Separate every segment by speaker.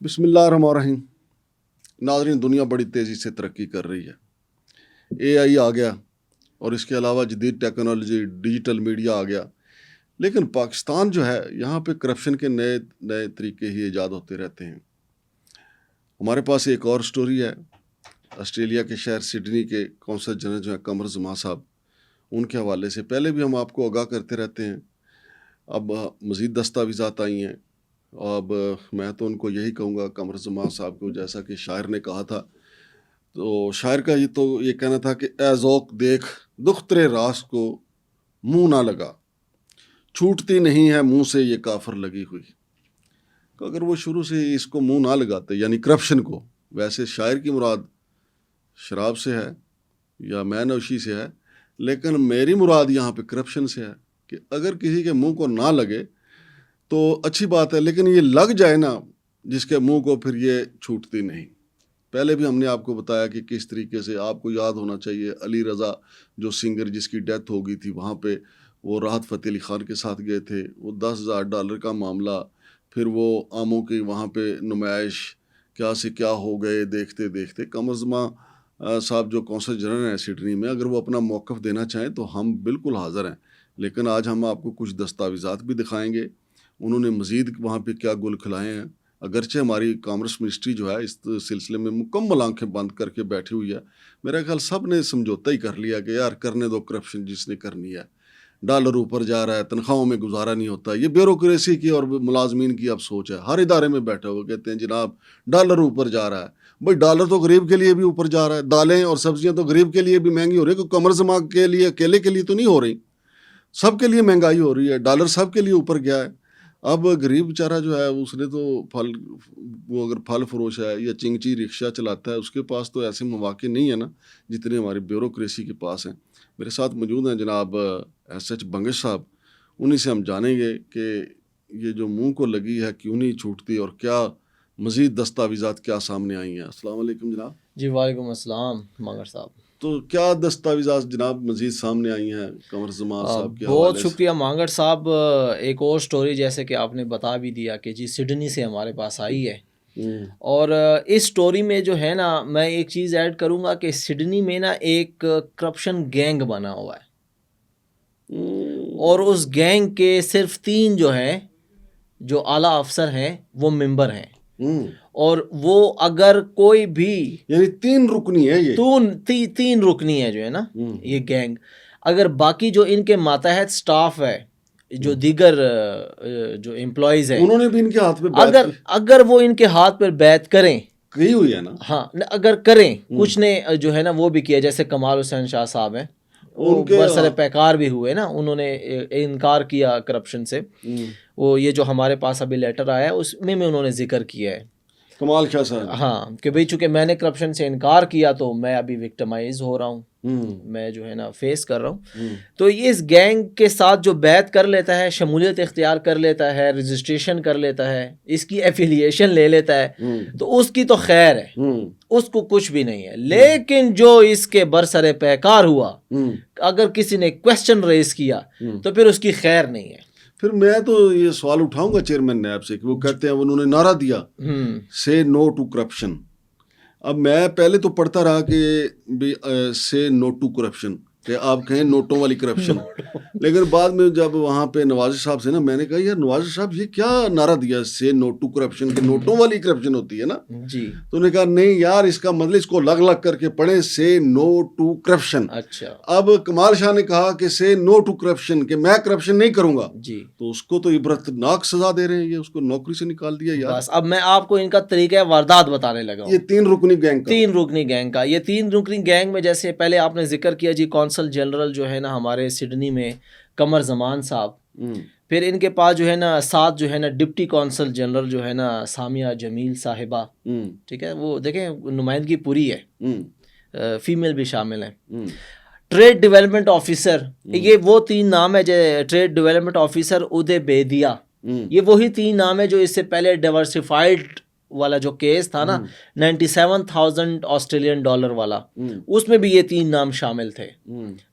Speaker 1: بسم اللہ الرحمن الرحیم. ناظرین، دنیا بڑی تیزی سے ترقی کر رہی ہے. اے آئی آ گیا اور اس کے علاوہ جدید ٹیکنالوجی ڈیجیٹل میڈیا آ گیا. لیکن پاکستان جو ہے، یہاں پہ کرپشن کے نئے نئے طریقے ہی ایجاد ہوتے رہتے ہیں. ہمارے پاس ایک اور سٹوری ہے. آسٹریلیا کے شہر سڈنی کے کونسل جنرل جو ہیں قمر زمان صاحب، ان کے حوالے سے پہلے بھی ہم آپ کو آگاہ کرتے رہتے ہیں. اب مزید دستاویزات آئی ہیں. اب میں تو ان کو یہی کہوں گا، قمر زمان صاحب کو، جیسا کہ شاعر نے کہا تھا، تو شاعر کا یہ کہنا تھا کہ اے ذوق دیکھ دختر راس کو منہ نہ لگا، چھوٹتی نہیں ہے منہ سے یہ کافر لگی ہوئی. کہ اگر وہ شروع سے اس کو منہ نہ لگاتے، یعنی کرپشن کو، ویسے شاعر کی مراد شراب سے ہے یا مے نوشی سے ہے، لیکن میری مراد یہاں پہ کرپشن سے ہے کہ اگر کسی کے منہ کو نہ لگے تو اچھی بات ہے، لیکن یہ لگ جائے نا جس کے منہ کو، پھر یہ چھوٹتی نہیں. پہلے بھی ہم نے آپ کو بتایا کہ کس طریقے سے، آپ کو یاد ہونا چاہیے، علی رضا جو سنگر جس کی ڈیتھ ہو گئی تھی، وہاں پہ وہ راحت فتح علی خان کے ساتھ گئے تھے. وہ $10,000 کا معاملہ، پھر وہ آموں کی وہاں پہ نمائش، کیا سے کیا ہو گئے دیکھتے دیکھتے. قمر زمان صاحب جو کونسل جنرل ہیں سڈنی میں، اگر وہ اپنا موقف دینا چاہیں تو ہم بالکل حاضر ہیں. لیکن آج ہم آپ کو کچھ دستاویزات بھی دکھائیں گے، انہوں نے مزید وہاں پہ کیا گل کھلائے ہیں. اگرچہ ہماری کامرس منسٹری جو ہے اس سلسلے میں مکمل آنکھیں بند کر کے بیٹھی ہوئی ہے. میرا خیال سب نے سمجھوتا ہی کر لیا کہ یار کرنے دو کرپشن جس نے کرنی ہے. ڈالر اوپر جا رہا ہے، تنخواہوں میں گزارا نہیں ہوتا. یہ بیوروکریسی کی اور ملازمین کی اب سوچ ہے. ہر ادارے میں بیٹھے ہوئے کہتے ہیں جناب ڈالر اوپر جا رہا ہے. بھائی ڈالر تو غریب کے لیے بھی اوپر جا رہا ہے. دالیں اور سبزیاں تو غریب کے لیے بھی مہنگی ہو رہی ہیں. قمر زمان کے لیے اکیلے کے لیے تو نہیں ہو رہی، سب کے لیے مہنگائی ہو رہی ہے. ڈالر سب کے لیے اوپر گیا ہے. اب غریب بیچارہ جو ہے، اس نے تو وہ اگر پھل فروش ہے یا چنگچی رکشہ چلاتا ہے، اس کے پاس تو ایسے مواقع نہیں ہے نا جتنے ہماری بیوروکریسی کے پاس ہیں. میرے ساتھ موجود ہیں جناب ایس ایچ بنگش صاحب. انہی سے ہم جانیں گے کہ یہ جو منہ کو لگی ہے کیوں نہیں چھوٹتی، اور کیا مزید دستاویزات کیا سامنے آئی ہیں. السلام علیکم جناب.
Speaker 2: جی وعلیکم السلام مانگر صاحب.
Speaker 1: تو کیا دستاویزات جناب مزید سامنے آئی ہیں قمر زمان صاحب کے
Speaker 2: بہت
Speaker 1: حوالے سے؟
Speaker 2: شکریہ مانگر صاحب. ایک اور سٹوری جیسے کہ آپ نے بتا بھی دیا کہ جی سڈنی سے ہمارے پاس آئی ہے. اور اس سٹوری میں جو ہے نا، میں ایک چیز ایڈ کروں گا کہ سڈنی میں نا ایک کرپشن گینگ بنا ہوا ہے، اور اس گینگ کے صرف 3 جو ہیں، جو اعلیٰ افسر ہیں، وہ ممبر ہیں. اور وہ اگر کوئی بھی،
Speaker 1: یعنی 3 رکنی ہے، یہ
Speaker 2: 3 رکنی ہے جو ہے نا یہ گینگ. اگر باقی جو ان کے ماتحت سٹاف ہے، جو دیگر جو امپلائیز ہیں،
Speaker 1: انہوں نے بھی ان کے ہاتھ پہ
Speaker 2: اگر وہ ان کے ہاتھ پر بیعت کریں،
Speaker 1: کی ہوئی ہے نا،
Speaker 2: ہاں اگر کریں، کچھ نے جو ہے نا وہ بھی کیا، جیسے کمال حسین شاہ صاحب ہیں، وہ برسر پیکار بھی ہوئے نا، انہوں نے انکار کیا کرپشن سے. وہ یہ جو ہمارے پاس ابھی لیٹر آیا ہے اس میں انہوں نے ذکر کیا ہے،
Speaker 1: کمال شاہ صاحب،
Speaker 2: ہاں، کہ بھئی چونکہ میں نے کرپشن سے انکار کیا تو میں ابھی وکٹمائز ہو رہا ہوں، میں جو ہے نا فیس کر رہا ہوں. تو یہ اس گینگ کے ساتھ جو بیعت کر لیتا ہے، شمولیت اختیار کر لیتا ہے، رجسٹریشن کر لیتا ہے، اس کی ایفیلیشن لے لیتا ہے، تو اس کی تو خیر ہے، اس کو کچھ بھی نہیں ہے. لیکن جو اس کے برسر پیکار ہوا، اگر کسی نے کویسچن ریز کیا تو پھر اس کی خیر نہیں ہے.
Speaker 1: پھر میں تو یہ سوال اٹھاؤں گا چیئرمین نیب سے کہ وہ کہتے ہیں، انہوں نے نعرہ دیا سے نو ٹو کرپشن. اب میں پہلے تو پڑھتا رہا کہ سے نو ٹو کرپشن، کہ آپ کہیں نوٹوں والی کرپشن. لیکن بعد میں جب وہاں پہ نواز صاحب سے نا، میں نے کہا یار نواز صاحب یہ کیا نعرہ دیا سے نو ٹو کرپشن، کہ نوٹوں والی کرپشن ہوتی ہے نا.
Speaker 2: جی
Speaker 1: تو انہوں نے کہا نہیں یار، اس کا مطلب اس کو لگ لگ کر کے پڑھیں، سے نو ٹو کرپشن.
Speaker 2: اچھا،
Speaker 1: اب کمال شاہ نے کہا کہ سے نو ٹو کرپشن، کہ میں کرپشن نہیں کروں گا.
Speaker 2: جی،
Speaker 1: تو اس کو تو عبرتناک سزا دے رہے ہیں، یہ اس کو نوکری سے نکال دیا یار.
Speaker 2: بس اب میں آپ کو ان کا طریقہ واردات بتانے لگا ہوں.
Speaker 1: یہ 3 رکنی گینگ کا،
Speaker 2: 3 رکنی گینگ کا، یہ 3 رکنی گینگ میں جیسے پہلے آپ نے ذکر کیا جی کونسل جنرل جو ہے نا ہمارے سڈنی میں قمر زمان صاحب. پھر ان کے پاس جو ہے نا 7 جو ہے نا ڈپٹی کونسل جنرل جو ہے نا سامیہ جمیل صاحبہ، ٹھیک ہے، وہ دیکھیں نمائندگی پوری ہے، فیمیل بھی شامل ہیں. ٹریڈ ڈیولپمنٹ آفیسر، یہ وہ 3 نام ہے. ٹریڈ ڈیولپمنٹ آفیسر ادے بیدیا، یہ وہی 3 نام ہے جو اس سے پہلے ڈائیورسفائڈ والا جو کیس تھا نا 97,000 آسٹریلین ڈالر والا, اس میں بھی یہ 3 نام شامل تھے.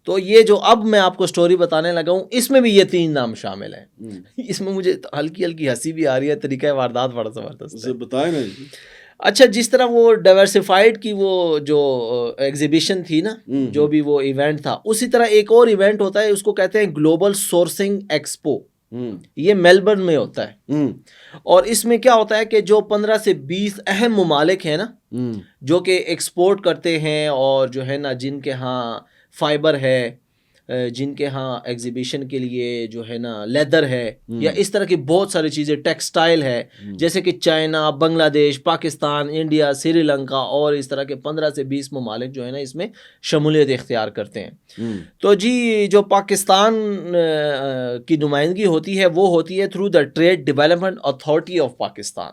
Speaker 2: تو یہ جو اب میں آپ کو سٹوری بتانے لگا ہوں اس میں بھی یہ 3 نام شامل ہیں. اس میں مجھے ہلکی ہلکی ہنسی بھی آ رہی ہے, طریقہ واردات بڑا زبردست ہے.
Speaker 1: بتائیں نا.
Speaker 2: اچھا, جس طرح وہ ڈائیورسفائڈ کی وہ جو ایگزیبیشن تھی نا, جو بھی وہ ایونٹ تھا, اسی طرح ایک اور ایونٹ ہوتا ہے, اس کو کہتے ہیں گلوبل سورسنگ ایکسپو. یہ میلبرن میں ہوتا ہے. اور اس میں کیا ہوتا ہے کہ جو 15 سے 20 اہم ممالک ہیں نا, جو کہ ایکسپورٹ کرتے ہیں اور جو ہے نا جن کے ہاں فائبر ہے, جن کے ہاں ایگزیبیشن کے لیے جو ہے نا لیدر ہے, یا اس طرح کی بہت ساری چیزیں, ٹیکسٹائل ہے, جیسے کہ چائنا, بنگلہ دیش, پاکستان, انڈیا, سری لنکا اور اس طرح کے 15 سے 20 ممالک جو ہے نا اس میں شمولیت اختیار کرتے ہیں. تو جی جو پاکستان کی نمائندگی ہوتی ہے وہ ہوتی ہے through the trade development authority of Pakistan.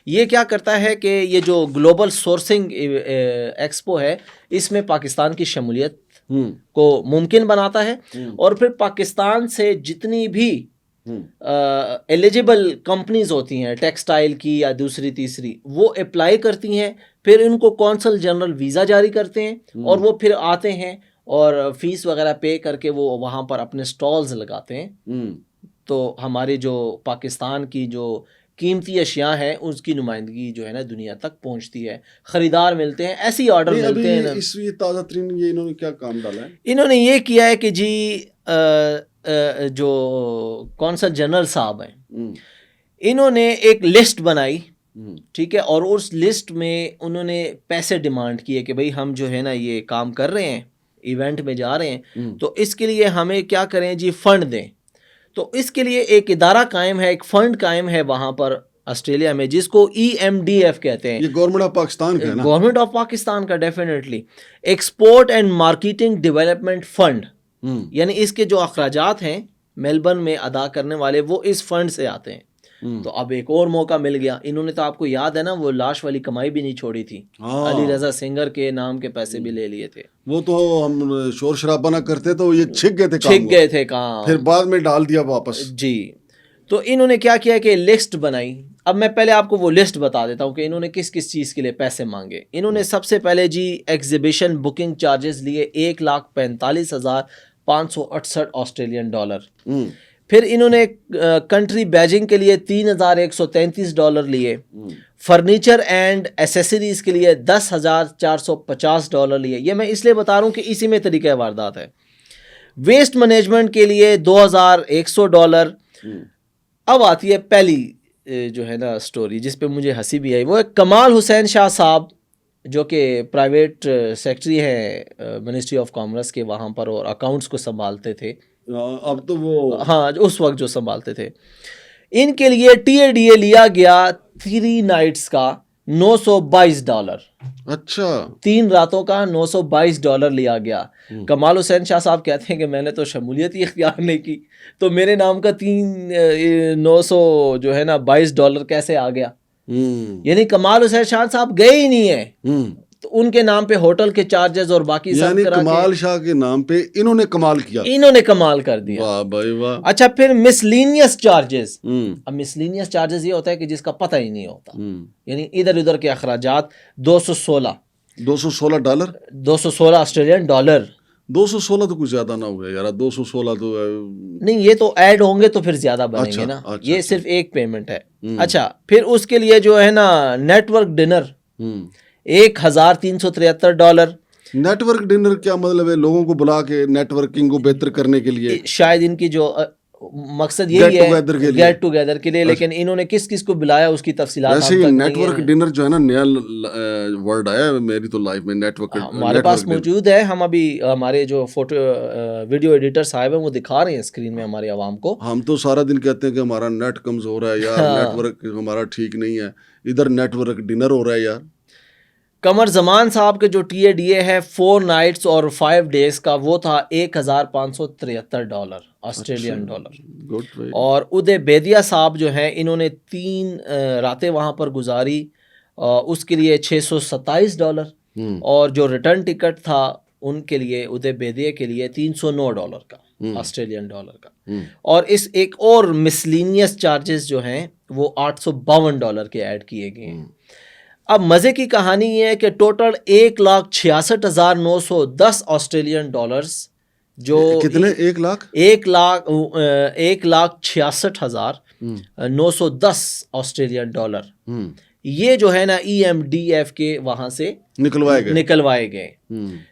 Speaker 2: یہ کیا کرتا ہے کہ یہ جو گلوبل سورسنگ ایکسپو ہے اس میں پاکستان کی شمولیت کو ممکن بناتا ہے, اور پھر پاکستان سے جتنی بھی ایلیجیبل کمپنیز ہوتی ہیں ٹیکسٹائل کی یا دوسری تیسری, وہ اپلائی کرتی ہیں, پھر ان کو کونسل جنرل ویزا جاری کرتے ہیں, اور وہ پھر آتے ہیں اور فیس وغیرہ پے کر کے وہ وہاں پر اپنے سٹالز لگاتے ہیں. تو ہمارے جو پاکستان کی جو قیمتی اشیاء ہیں اس کی نمائندگی جو ہے نا دنیا تک پہنچتی ہے, خریدار ملتے ہیں, ایسے ہی آرڈر ملتے ہیں.
Speaker 1: اس یہ تازہ ترین یہ انہوں نے کیا کام ڈالا ہے؟
Speaker 2: انہوں نے یہ کیا ہے کہ جی جو کونسل جنرل صاحب ہیں انہوں نے ایک لسٹ بنائی, ٹھیک ہے, اور اس لسٹ میں انہوں نے پیسے ڈیمانڈ کیے کہ بھئی ہم جو ہے نا یہ کام کر رہے ہیں, ایونٹ میں جا رہے ہیں, تو اس کے لیے ہمیں کیا کریں جی, فنڈ دیں. تو اس کے لیے ایک ادارہ قائم ہے, ایک فنڈ قائم ہے وہاں پر آسٹریلیا میں, جس کو EMDF کہتے ہیں.
Speaker 1: یہ گورنمنٹ آف پاکستان کا ہے نا؟
Speaker 2: گورنمنٹ آف پاکستان کا, definitely. Export and marketing development fund, یعنی اس کے جو اخراجات ہیں میلبرن میں ادا کرنے والے وہ اس فنڈ سے آتے ہیں. تو اب ایک اور موقع مل گیا. انہوں نے تو آپ کو یاد ہے نا وہ لاش والی کمائی بھی نہیں چھوڑی تھی, علی رضا سنگر کے نام کے پیسے بھی لے لیے تھے.
Speaker 1: وہ تو ہم شور شرابہ نہ کرتے تو یہ چھک گئے تھے کام,
Speaker 2: پھر
Speaker 1: بعد میں ڈال دیا واپس.
Speaker 2: جی, تو انہوں نے کیا کیا کہ لسٹ بنائی. اب میں پہلے آپ کو وہ لسٹ بتا دیتا ہوں کہ انہوں نے کس کس چیز کے لیے پیسے مانگے. انہوں نے سب سے پہلے جی ایگزیبیشن بکنگ چارجز لیے 1,45,568 آسٹریلین ڈالر. پھر انہوں نے کنٹری بیجنگ کے لیے $3,133 لیے. فرنیچر اینڈ ایسیسریز کے لیے $10,450 لیے. یہ میں اس لیے بتا رہا ہوں کہ اسی میں طریقہ واردات ہے. ویسٹ مینجمنٹ کے لیے $2,100. اب آتی ہے پہلی جو ہے نا سٹوری جس پہ مجھے ہنسی بھی آئی. وہ کمال حسین شاہ صاحب جو کہ پرائیویٹ سیکٹری ہیں منسٹری آف کامرس کے وہاں پر, اور اکاؤنٹس کو سنبھالتے تھے.
Speaker 1: اب تو وہ
Speaker 2: ہاں اس وقت جو سنبھالتے تھے. ان کے لیے TADA لیا گیا 3 نائٹس کا $922.
Speaker 1: اچھا,
Speaker 2: 3 راتوں کا $922 لیا گیا. کمال حسین شاہ صاحب کہتے ہیں کہ میں نے تو شمولیت ہی اختیار نہیں کی, تو میرے نام کا 900 جو ہے نا $22 کیسے آ گیا. یعنی کمال حسین شاہ صاحب گئے ہی نہیں ہیں, تو ان کے نام پہ ہوٹل کے چارجز اور باقی سب
Speaker 1: یعنی کمال شاہ کے نام پہ انہوں نے کمال کیا,
Speaker 2: انہوں نے کمال کر دیا.
Speaker 1: واہ بھائی واہ.
Speaker 2: اچھا, پھر مسلینیس چارجز. اب مسلینیس چارجز یہ ہوتا ہے کہ جس کا پتہ ہی نہیں ہوتا, یعنی ادھر ادھر کے اخراجات
Speaker 1: $216
Speaker 2: آسٹریلین ڈالر.
Speaker 1: 216 تو کچھ زیادہ نہ ہو گیا یار, 216 تو
Speaker 2: نہیں, یہ تو ایڈ ہوں گے تو پھر زیادہ بنیں گے نا. یہ صرف ایک پیمنٹ ہے. اچھا, پھر اس کے لیے جو ہے نا network dinner $1,373.
Speaker 1: Network dinner کیا مطلب ہے؟ لوگوں کو بلا کے نیٹ ورکنگ کو بہتر کرنے کے لیے,
Speaker 2: شاید ان کی جو مقصد یہی ہے گیٹ ٹوگیدر کے لیے. لیکن انہوں نے کس کس کو بلایا اس کی تفصیلات
Speaker 1: ویسے یہ نیٹ ورک ڈنر جو ہے نا نیا ورڈ آیا ہے میری تو لائف میں. نیٹ ورک
Speaker 2: ہمارے پاس موجود ہے. ہم ابھی ہمارے جو فوٹو ویڈیو ایڈیٹر صاحب ہیں وہ دکھا رہے ہیں اسکرین میں ہمارے عوام کو.
Speaker 1: ہم تو سارا دن کہتے ہیں کہ ہمارا نیٹ کمزور ہے یار, نیٹ ورک ہمارا ٹھیک نہیں ہے. ادھر نیٹ ورک ڈنر ہو رہا ہے یار.
Speaker 2: قمر زمان صاحب کے جو TADA ہے 4 نائٹس اور 5 ڈیز کا, وہ تھا $1,573 آسٹریلین ڈالر. اور ادے بیدیا صاحب جو ہیں انہوں نے 3 راتیں وہاں پر گزاری, اس کے لیے $627. اور جو ریٹرن ٹکٹ تھا ان کے لیے ادے بیدیہ کے لیے $309 کا آسٹریلین ڈالر کا, اور اس ایک اور مسلینیس چارجز جو ہیں وہ $852 کے ایڈ کیے گئے ہیں. اب مزے کی کہانی یہ ہے کہ ٹوٹل $1,66,910 آسٹریلین ڈالرز جو
Speaker 1: کتنے
Speaker 2: 1,66,910 آسٹریلین ڈالر یہ جو ہے نا EMDF کے وہاں سے نکلوائے گئے.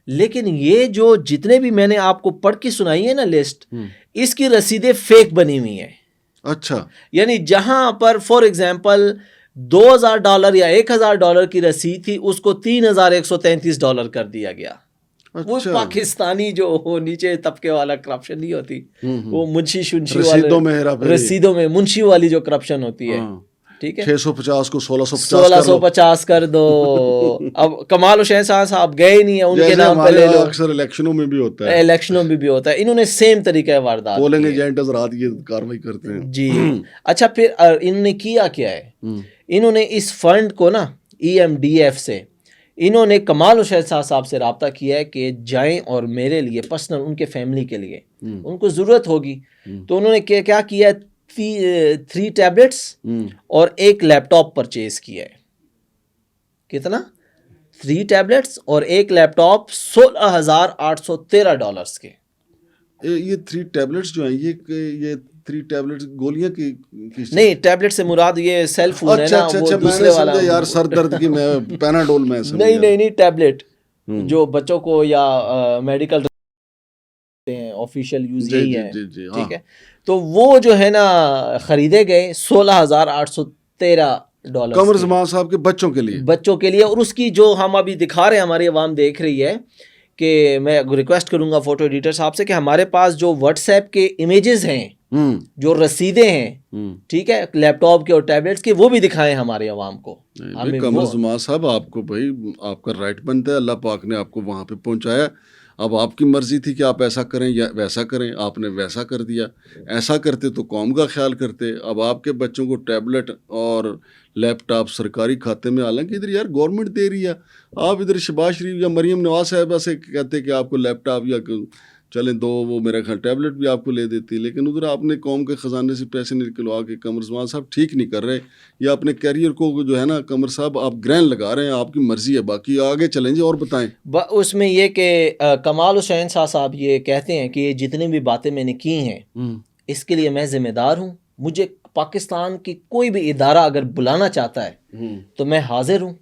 Speaker 2: لیکن یہ جو جتنے بھی میں نے آپ کو پڑھ کے سنائی ہے نا لسٹ, اس کی رسیدیں فیک بنی ہوئی ہیں.
Speaker 1: اچھا, یعنی
Speaker 2: جہاں پر فار ایگزامپل $2,000 یا $1,000 کی رسید تھی اس کو $3,133 کر دیا گیا. وہ پاکستانی جو نیچے طبقے والا کرپشن نہیں ہوتی, وہ منشی رسیدوں میں منشی والی جو کرپشن ہوتی ہے, ٹھیک ہے,
Speaker 1: 650 کو
Speaker 2: 1650 کر دو. اب کمال حسین صاحب گئے نہیں ہیں, ان کے نام پہ لے لو.
Speaker 1: اکثر الیکشنوں میں بھی ہوتا ہے,
Speaker 2: انہوں نے سیم طریقہ واردات
Speaker 1: پولنگ ایجنٹ رات یہ کاروائی کرتے ہیں.
Speaker 2: جی اچھا, پھر انہوں نے کیا کیا ہے, انہوں نے اس فنڈ کو نا EMDF سے انہوں نے کمال حسین صاحب سے رابطہ کیا ہے کہ جائیں اور میرے لیے پرسنل ان کے فیملی کے لیے ان کو ضرورت ہوگی. تو انہوں نے کیا کیا, 3 ٹیبلٹس اور 1 لیپ ٹاپ پرچیز کیا ہے. کتنا؟ 3 ٹیبلٹس اور 1 لیپ ٹاپ $16,813 کے.
Speaker 1: یہ 3 ٹیبلٹس جو ہیں یہ 3 ٹیبلٹس گولیاں کی
Speaker 2: نہیں, ٹیبلٹ سے مراد یہ سیل فون ہے نا, وہ دوسرے والا
Speaker 1: یار سر درد کی میں پیناڈول میں
Speaker 2: نہیں ٹیبلٹ جو بچوں کو یا میڈیکل آفیشیل یوز یہی ہے, ٹھیک ہے. تو وہ جو ہے نا خریدے گئے $16,813
Speaker 1: قمر زمان صاحب کے بچوں کے لیے.
Speaker 2: اور اس کی جو ہم ابھی دکھا رہے ہیں, ہماری عوام دیکھ رہی ہے, کہ میں ریکویسٹ کروں گا فوٹو ایڈیٹر صاحب سے کہ ہمارے پاس جو واٹس ایپ کے امیجز ہیں, جو رسیدیں ہیں, ٹھیک ہے, لیپ ٹاپ کے اور ٹیبلٹس کے, وہ بھی دکھائیں ہماری عوام کو.
Speaker 1: قمر زمان صاحب آپ کو بھائی آپ کا رائٹ بنتا ہے, اللہ پاک نے آپ کو وہاں پہ پہنچایا. اب آپ کی مرضی تھی کہ آپ ایسا کریں یا ویسا کریں, آپ نے ویسا کر دیا. ایسا کرتے تو قوم کا خیال کرتے. اب آپ کے بچوں کو ٹیبلٹ اور لیپ ٹاپ سرکاری کھاتے میں, حالانکہ ادھر یار گورنمنٹ دے رہی ہے, آپ ادھر شہباز شریف یا مریم نواز صاحبہ سے کہتے کہ آپ کو لیپ ٹاپ یا چلیں 2 وہ میرا خیال ٹیبلٹ بھی آپ کو لے دیتی. لیکن ادھر آپ نے قوم کے خزانے سے پیسے نکلوا کے قمر زمان صاحب ٹھیک نہیں کر رہے, یا اپنے کیریئر کو جو ہے نا قمر صاحب آپ گرین لگا رہے ہیں. آپ کی مرضی ہے, باقی آگے چلیں جی اور بتائیں.
Speaker 2: اس میں یہ کہ کمال حسین صاحب یہ کہتے ہیں کہ یہ جتنی بھی باتیں میں نے کی ہیں اس کے لیے میں ذمہ دار ہوں. مجھے پاکستان کی کوئی بھی ادارہ اگر بلانا چاہتا ہے تو میں حاضر ہوں.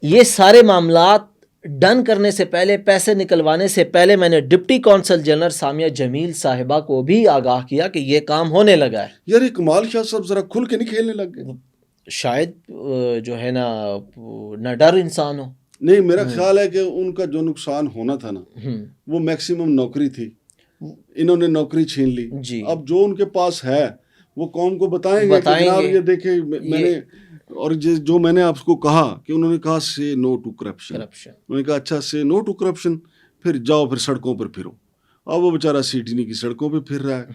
Speaker 2: یہ سارے معاملات ڈن کرنے سے پہلے, پیسے نکلوانے سے پہلے, میں نے ڈپٹی کونسل جنرل سامیہ جمیل صاحبہ کو بھی آگاہ کیا کہ یہ کام ہونے لگا ہے.
Speaker 1: یار یہ کمال شاہ صاحب ذرا کھل کے نہیں کھیلنے لگ گئے,
Speaker 2: شاید جو ہے نا نہ ڈر انسان ہو.
Speaker 1: نہیں, میرا خیال ہے کہ ان کا جو نقصان ہونا تھا نا وہ میکسیمم نوکری تھی, انہوں نے نوکری چھین لی. اب جو ان کے پاس ہے وہ قوم کو بتائیں گے کہ جناب یہ دیکھیں میں نے, اور جو میں نے آپ کو کہا کہ انہوں نے کہا سے نو ٹو کرپشن, انہوں نے کہا اچھا سے نو ٹو کرپشن, پھر جاؤ پھر سڑکوں پر پھرو. اب وہ بیچارہ سیٹینی کی سڑکوں پہ پھر رہا ہے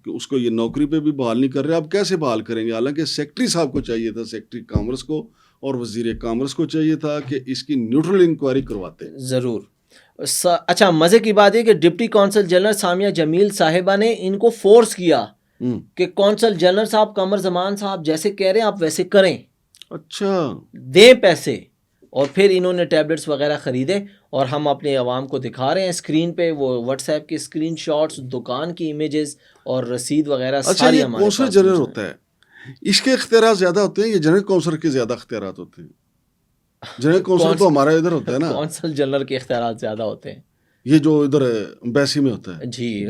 Speaker 1: کہ اس کو یہ نوکری پہ بھی بحال نہیں کر رہے. اب کیسے بحال کریں گے؟ حالانکہ سیکٹری صاحب کو چاہیے تھا, سیکٹری کامرس کو اور وزیر کامرس کو چاہیے تھا کہ اس کی نیوٹرل انکوائری کرواتے.
Speaker 2: ضرور. اچھا, مزے کی بات ہے کہ ڈپٹی کونسل جنرل سامیہ جمیل صاحبہ نے ان کو فورس کیا کہ کونسل جنرل صاحب قمر زمان صاحب جیسے کہہ رہے ہیں آپ ویسے کریں.
Speaker 1: اچھا,
Speaker 2: دیں پیسے. اور پھر انہوں نے ٹیبلٹس وغیرہ خریدے اور ہم اپنے عوام کو دکھا رہے ہیں اسکرین پہ, وہ واٹس ایپ کے اسکرین شاٹس, دکان کی امیجز اور رسید وغیرہ.
Speaker 1: اچھا, یہ کونسل جنرل ہوتا ہے, اس کے اختیارات زیادہ ہوتے ہیں یا جنرل کونسل کے زیادہ اختیارات ہوتے ہیں؟ جنرل کونسل تو ہمارا ادھر ہوتا ہے نا.
Speaker 2: کونسل جنرل کے اختیارات زیادہ ہوتے ہیں,
Speaker 1: یہ جو ادھر ایمبیسی میں ہوتا ہے.
Speaker 2: جی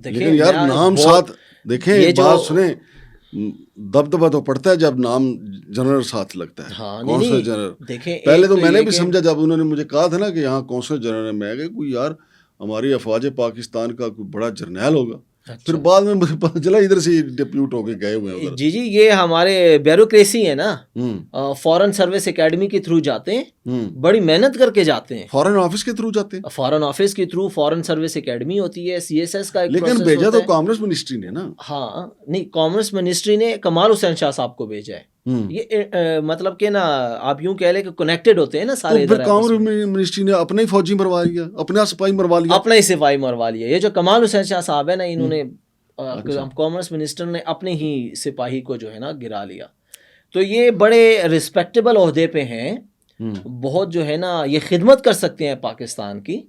Speaker 1: لیکن یار نام ساتھ دیکھیں, بات سنیں, دبدبہ تو پڑتا ہے جب نام جنرل ساتھ لگتا ہے. کونسل جنرل پہلے تو میں نے بھی سمجھا جب انہوں نے مجھے کہا تھا نا کہ یہاں کونسل جنرل ہے, میں کہ کوئی یار ہماری افواج پاکستان کا کوئی بڑا جرنیل ہوگا. پھر بعد میں مجھے پتہ چلا ادھر سے ڈپیوٹ ہو کے گئے ہوئے ہیں.
Speaker 2: جی یہ ہمارے بیوروکریسی ہے نا, فارن سروس اکیڈمی کے تھرو جاتے ہیں, بڑی محنت کر کے جاتے ہیں.
Speaker 1: فارن آفس کے تھرو جاتے ہیں,
Speaker 2: فارن آفس کے تھرو فارن سروس اکیڈمی ہوتی ہے, CSS کا ایک
Speaker 1: لیکن بھیجا تو کامرس منسٹری نے نا.
Speaker 2: ہاں نہیں, کامرس منسٹری نے کمال حسین شاہ صاحب کو بھیجا ہے. یہ مطلب کہ نا آپ یوں کہہ لیں کہ کنیکٹڈ ہوتے ہیں نا سارے.
Speaker 1: پھر کامرس منسٹری نے اپنا ہی فوجی مروا لیا, اپنا سپاہی مروا لیا,
Speaker 2: اپنا ہی سپاہی مروا لیا. یہ جو کمال حسین شاہ صاحب ہے نا, انہوں نے کامرس منسٹر نے اپنے ہی سپاہی کو جو ہے نا گرا لیا. تو یہ بڑے رسپیکٹیبل عہدے پہ ہیں, بہت جو ہے نا یہ خدمت کر سکتے ہیں پاکستان کی,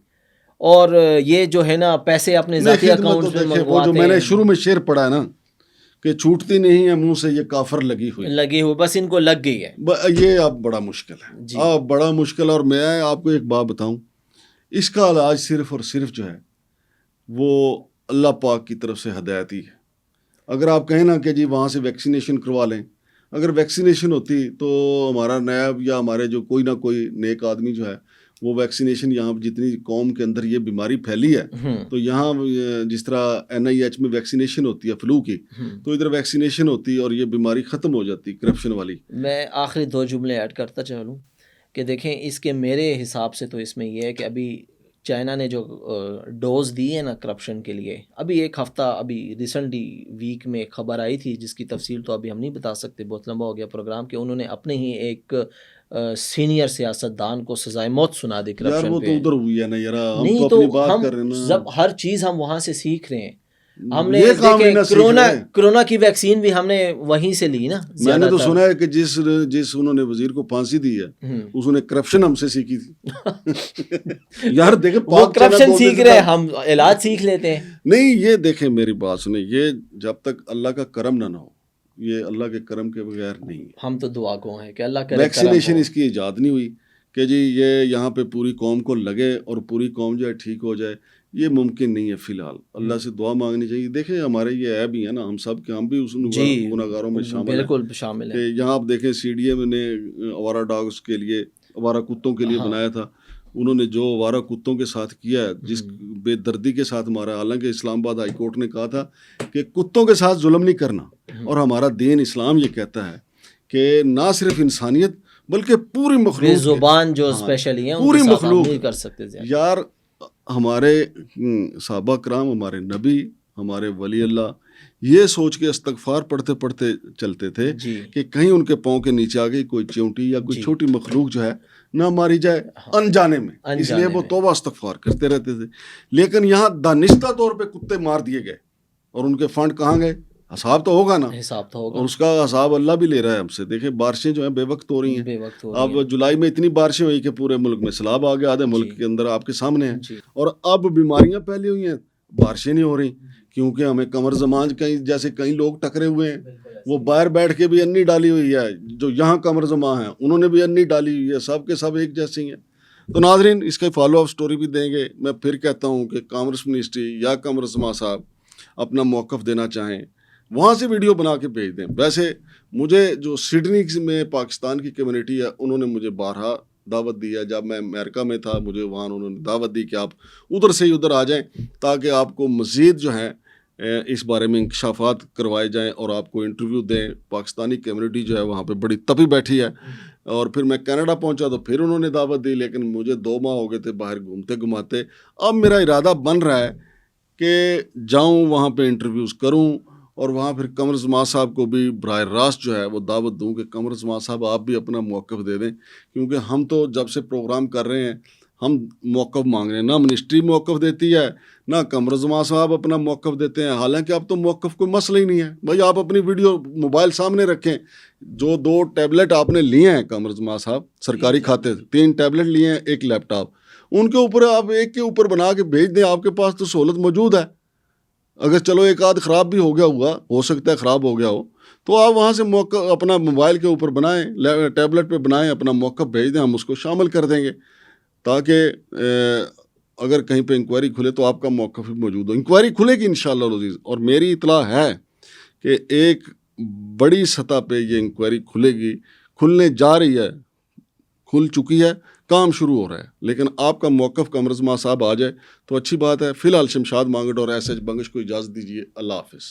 Speaker 2: اور یہ جو ہے نا پیسے اپنے ذاتی اکاؤنٹ میں منگواتے ہیں.
Speaker 1: جو میں نے شروع میں شعر پڑھا ہے نا کہ چھوٹتی نہیں ہے منہ سے یہ کافر لگی ہوئی,
Speaker 2: بس ان کو لگ گئی ہے.
Speaker 1: یہ اب بڑا مشکل ہے, اب بڑا مشکل. اور میں آپ کو ایک بات بتاؤں, اس کا علاج صرف اور صرف جو ہے وہ اللہ پاک کی طرف سے ہدایت ہی ہے. اگر آپ کہیں نا کہ جی وہاں سے ویکسینیشن کروا لیں, اگر ویکسینیشن ہوتی تو ہمارا نیب یا ہمارے جو کوئی نہ کوئی نیک آدمی جو ہے وہ ویکسینیشن, یہاں جتنی قوم کے اندر یہ بیماری پھیلی ہے تو یہاں جس طرح NIH میں ویکسینیشن ہوتی ہے فلو کی, تو ادھر ویکسینیشن ہوتی اور یہ بیماری ختم ہو جاتی کرپشن والی.
Speaker 2: میں آخری 2 جملے ایڈ کرتا چلوں کہ دیکھیں اس کے میرے حساب سے تو اس میں یہ ہے کہ ابھی چائنا نے جو ڈوز دی ہے نا کرپشن کے لیے, ابھی ایک ہفتہ ابھی ریسنٹلی ویک میں ایک خبر آئی تھی جس کی تفصیل تو ابھی ہم نہیں بتا سکتے, بہت لمبا ہو گیا پروگرام, کہ انہوں نے اپنے ہی ایک سینئر سیاستدان کو سزائے موت سنا دی کرپشن پہ.
Speaker 1: وہ تو ادھر ہوئی ہے نا یار, ہم
Speaker 2: نہیں
Speaker 1: تو اپنی بات کر رہے ہیں نا,
Speaker 2: ہر چیز ہم وہاں سے سیکھ رہے ہیں. ہم نے دیکھیں کرونا کی ویکسین بھی ہم نے وہیں سے لی نا.
Speaker 1: میں نے تو سنا ہے کہ جس انہوں نے وزیر کو پھانسی دی ہے اس نے کرپشن ہم سے سیکھی تھی. یار دیکھیں
Speaker 2: وہ کرپشن سیکھ رہے ہیں, ہم علاج سیکھ لیتے ہیں.
Speaker 1: نہیں یہ دیکھیں میری بات سنیں, یہ جب تک اللہ کا کرم نہ ہو, یہ اللہ کے کرم کے بغیر نہیں.
Speaker 2: ہم تو دعا گو ہیں کہ اللہ کرے.
Speaker 1: ویکسینیشن اس کی ایجاد نہیں ہوئی کہ جی یہ یہاں پہ پوری قوم کو لگے اور پوری قوم جو ہے ٹھیک ہو جائے, یہ ممکن نہیں ہے فی الحال. اللہ سے دعا مانگنی چاہیے. دیکھیں ہمارے یہ عیب ہی ہے نا, ہم سب کے, ہم بھی اس گناہگاروں میں شامل ہیں. یہاں آپ دیکھیں CDM نے آوارہ ڈاگس کے لیے, آوارہ کتوں کے لیے بنایا تھا, انہوں نے جو آوارہ کتوں کے ساتھ کیا ہے, جس بے دردی کے ساتھ مارا. حالانکہ اسلام آباد ہائی کورٹ نے کہا تھا کہ کتوں کے ساتھ ظلم نہیں کرنا, اور ہمارا دین اسلام یہ کہتا ہے کہ نہ صرف انسانیت بلکہ پوری مخلوق,
Speaker 2: زبان جو اسپیشلی ہیں
Speaker 1: پوری مخلوق
Speaker 2: نہیں کر سکتے.
Speaker 1: یار ہمارے صحابہ کرام, ہمارے نبی, ہمارے ولی اللہ یہ سوچ کے استغفار پڑھتے پڑھتے چلتے تھے کہ کہیں ان کے پاؤں کے نیچے آ گئی کوئی چیونٹی یا کوئی چھوٹی مخلوق جو ہے نہ ماری جائے انجانے میں, اس لیے وہ توبہ استغفار کرتے رہتے تھے. لیکن یہاں دانستہ طور پہ کتے مار دیے گئے, اور ان کے فنڈ کہاں گئے؟ حساب تو ہوگا نا,
Speaker 2: حساب تو ہوگا,
Speaker 1: اور اس کا حساب اللہ بھی لے رہا ہے ہم سے. دیکھیں بارشیں جو ہیں بے وقت ہو رہی ہیں. اب جولائی میں اتنی بارشیں ہوئی کہ پورے ملک میں سیلاب آ گیا, آدھے ملک کے اندر آپ کے سامنے ہیں. اور اب بیماریاں پھیلی ہوئی ہیں, بارشیں نہیں ہو رہی, کیونکہ ہمیں کمر زمان کہیں جیسے کئی لوگ ٹکرے ہوئے ہیں, وہ باہر بیٹھ کے بھی انی ڈالی ہوئی ہے, جو یہاں کمر زمان ہیں انہوں نے بھی انی ڈالی ہوئی ہے, سب کے سب ایک جیسے ہی ہیں. تو ناظرین اس کے فالو اپ سٹوری بھی دیں گے. میں پھر کہتا ہوں کہ کامرس منسٹری یا قمر زمان صاحب اپنا موقف دینا چاہیں, وہاں سے ویڈیو بنا کے بھیج دیں. ویسے مجھے جو سڈنی میں پاکستان کی کمیونٹی ہے انہوں نے مجھے بارہا دعوت دی ہے. جب میں امریکہ میں تھا مجھے وہاں انہوں نے دعوت دی کہ آپ ادھر سے ہی ادھر آ جائیں تاکہ آپ کو مزید جو ہے اس بارے میں انکشافات کروائے جائیں اور آپ کو انٹرویو دیں. پاکستانی کمیونٹی جو ہے وہاں پہ بڑی تپی بیٹھی ہے. اور پھر میں کینیڈا پہنچا تو پھر انہوں نے دعوت دی, لیکن مجھے 2 ماہ ہو گئے تھے باہر گھومتے گھماتے. اب میرا ارادہ بن رہا ہے کہ جاؤں وہاں پہ انٹرویوز کروں, اور وہاں پھر قمر زمان صاحب کو بھی براہ راست جو ہے وہ دعوت دوں کہ قمر زمان صاحب آپ بھی اپنا موقف دے دیں, کیونکہ ہم تو جب سے پروگرام کر رہے ہیں ہم موقف مانگ رہے ہیں. نہ منسٹری موقف دیتی ہے, نہ قمر زمان صاحب اپنا موقف دیتے ہیں. حالانکہ اب تو موقف کوئی مسئلہ ہی نہیں ہے بھائی, آپ اپنی ویڈیو موبائل سامنے رکھیں. جو 2 ٹیبلٹ آپ نے لیے ہیں قمر زمان صاحب سرکاری کھاتے سے, 3 ٹیبلٹ لیے ہیں, 1 لیپ ٹاپ, ان کے اوپر آپ ایک کے اوپر بنا کے بھیج دیں. آپ کے پاس تو سہولت موجود ہے. اگر چلو ایک آدھ خراب بھی ہو گیا ہو سکتا ہے خراب ہو گیا ہو, تو آپ وہاں سے موقع اپنا موبائل کے اوپر بنائیں, ٹیبلٹ پہ بنائیں, اپنا موقع بھیج دیں, ہم اس کو شامل کر دیں گے تاکہ اگر کہیں پہ انکوائری کھلے تو آپ کا موقف بھی موجود ہو. انکوائری کھلے گی انشاءاللہ العزیز, اور میری اطلاع ہے کہ ایک بڑی سطح پہ یہ انکوائری کھلے گی, کھلنے جا رہی ہے, کھل چکی ہے, کام شروع ہو رہا ہے. لیکن آپ کا موقف قمر زمان صاحب آ جائے تو اچھی بات ہے. فی الحال شمشاد مانگٹ اور ایس ایچ بنگش کو اجازت دیجیے. اللہ حافظ.